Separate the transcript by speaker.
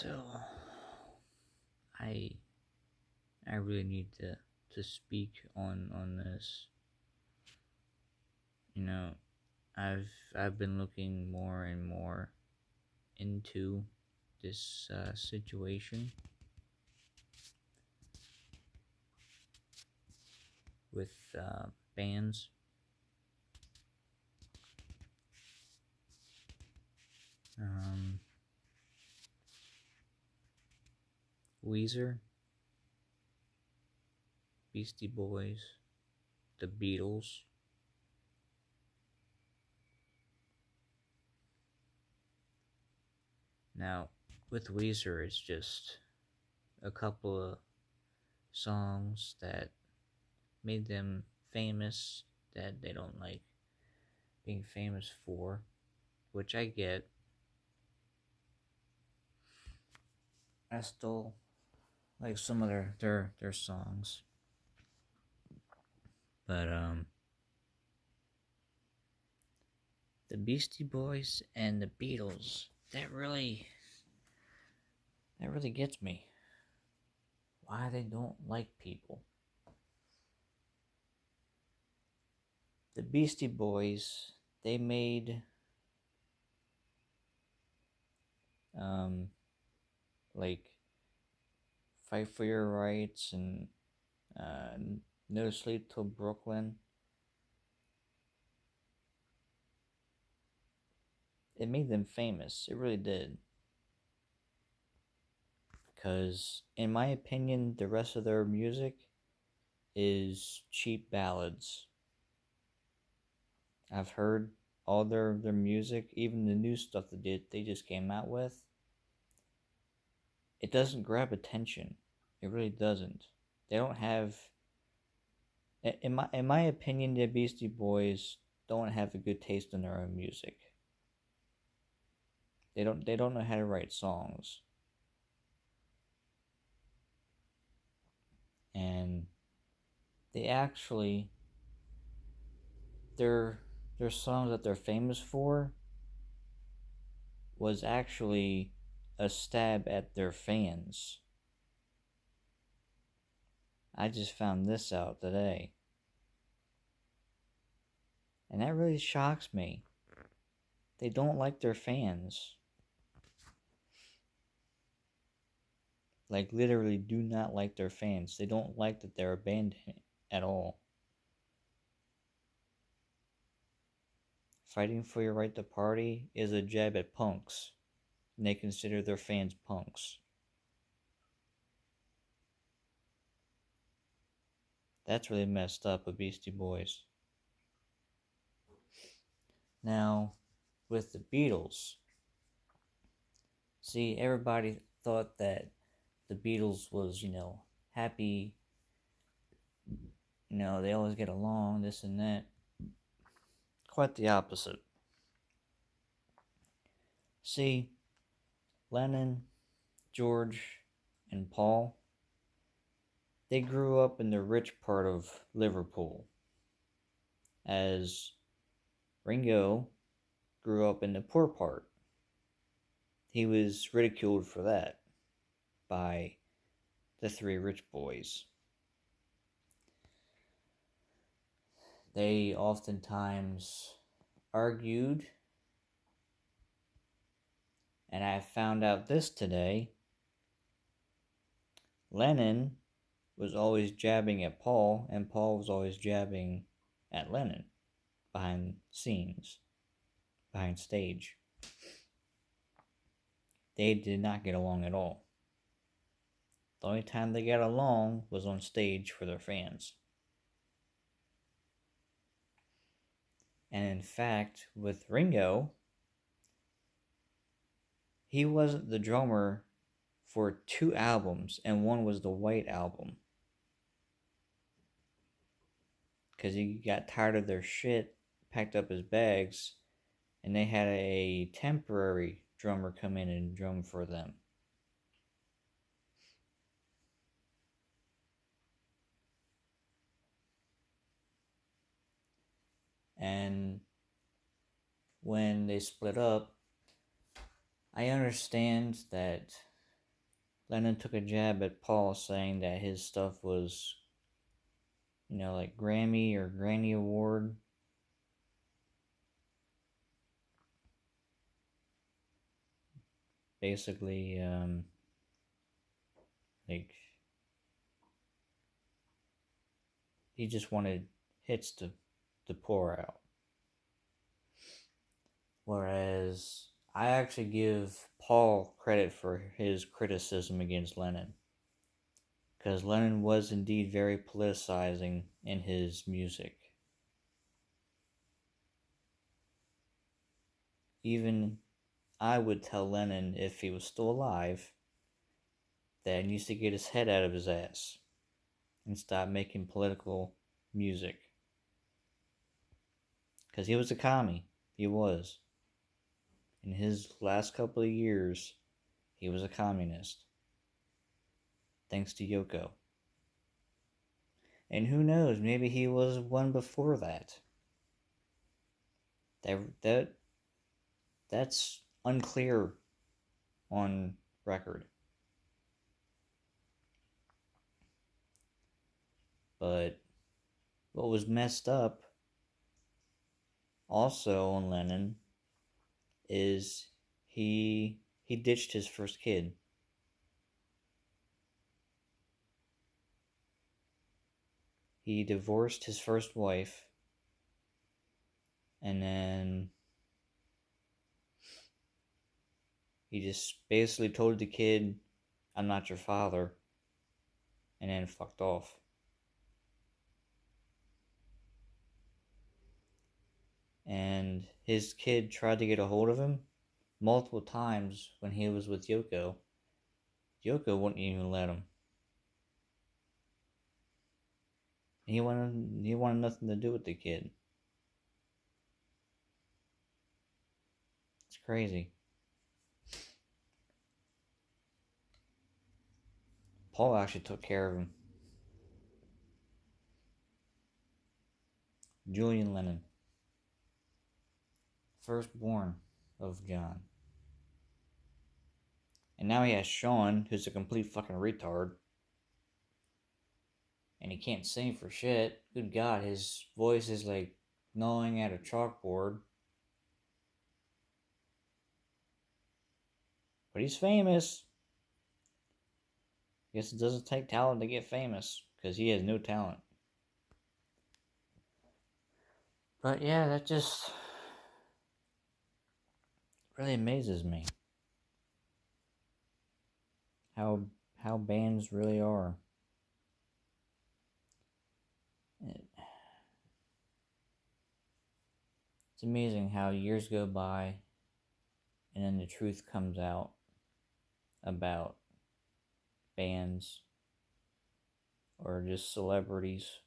Speaker 1: So I I really need to speak on this. You know, I've been looking more and more into this situation with bands. Um, Weezer, Beastie Boys, the Beatles. Now, with Weezer, it's just a couple of songs that made them famous that they don't like being famous for, which I get. I still like some of their songs, but the Beastie Boys and the Beatles, that really gets me. Why they don't like people. The Beastie Boys, they made um like Fight for Your Rights and uh No Sleep Till Brooklyn. It made them famous. It really did. Because in my opinion, the rest of their music is cheap ballads. I've heard all their music, even the new stuff they just came out with. It doesn't grab attention. It really doesn't. They don't have, in my opinion, the Beastie Boys don't have a good taste in their own music. They don't know how to write songs. And they actually their their songs that they're famous for was actually a stab at their fans. I just found this out today. And that really shocks me. They don't like their fans. Like, literally, do not like their fans. They don't like that they're abandoned at all. Fighting for your right to party is a jab at punks, and they consider their fans punks. That's really messed up with Beastie Boys. Now, with the Beatles, see, everybody thought that the Beatles was, happy, they always get along, this and that. Quite the opposite. See, Lennon, George, and Paul, they grew up in the rich part of Liverpool, as Ringo grew up in the poor part. He was ridiculed for that by the three rich boys. They oftentimes argued, and I found out this today. Lennon was always jabbing at Paul, and Paul was always jabbing at Lennon behind scenes, behind stage. They did not get along at all. The only time they got along was on stage for their fans. And in fact, with Ringo, he wasn't the drummer for 2 albums, and one was the White Album. Because he got tired of their shit, packed up his bags, and they had a temporary drummer come in and drum for them. And when they split up, I understand that Lennon took a jab at Paul, saying that his stuff was, like Grammy or Granny Award. Basically, like, he just wanted hits to pour out. Whereas I actually give Paul credit for his criticism against Lennon. Because Lennon was indeed very politicizing in his music. Even I would tell Lennon, if he was still alive, that he needs to get his head out of his ass and stop making political music. Because he was a commie. He was. In his last couple of years, he was a communist. Thanks to Yoko. And who knows, maybe he was one before that. That's unclear on record. But what was messed up also on Lennon is he ditched his first kid. He divorced his first wife, and then he just basically told the kid, "I'm not your father," and then fucked off. And his kid tried to get a hold of him multiple times when he was with Yoko. Yoko wouldn't even let him. He wanted nothing to do with the kid. It's crazy. Paul actually took care of him. Julian Lennon. Firstborn of John. And now he has Sean, who's a complete fucking retard. And he can't sing for shit. Good God, his voice is like gnawing at a chalkboard. But he's famous. Guess it doesn't take talent to get famous, because he has no talent. But yeah, that just really amazes me. How bands really are. It's amazing how years go by and then the truth comes out about bands or just celebrities